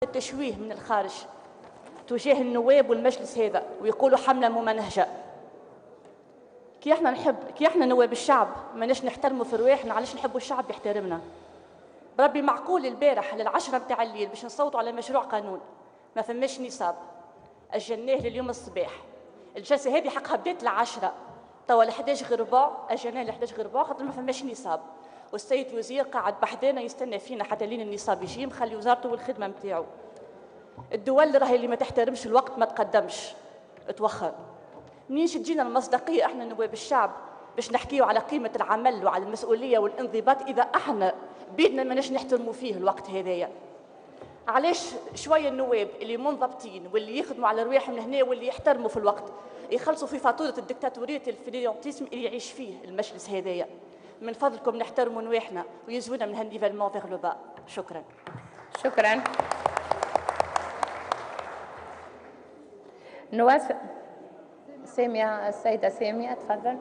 التشويه من الخارج تجاه النواب والمجلس هذا، ويقولوا حملة ممنهجة. كي احنا نواب الشعب ماناش نحترموا في رواحنا، علاش نحبوا الشعب يحترمنا؟ بربي معقول البارح للعشرة متاع الليل باش نصوتوا على مشروع قانون ما فماش نصاب، اجلناه لليوم الصباح. الجلسة هذه حقها بدات العشرة، توا ل 11 غير ربع اجلناه ل 11 غير ربع خاطر ما فماش نصاب، والسيد وزير قاعد بحذانا يستنى فينا حتى لين النصاب يجي، مخلي وزارته والخدمة متاعو. الدول راهي اللي ما تحترمش الوقت ما تقدمش، توخر. منينش تجينا المصداقيه احنا نواب الشعب باش نحكيو على قيمه العمل وعلى المسؤوليه والانضباط اذا احنا بيدنا ماناش نحترموا فيه الوقت هذايا؟ علاش شويه النواب اللي منضبطين واللي يخدموا على رواحهم من هنا واللي يحترموا في الوقت يخلصوا في فاتوره الدكتاتوريه الفيديونتيزم اللي يعيش فيه المجلس هذايا؟ من فضلكم نحترموا نواحنا ويزونا من هالنيفالمون فيغ لو با. شكرا. شكرا. نواف سامية، السيدة سامية تفضل.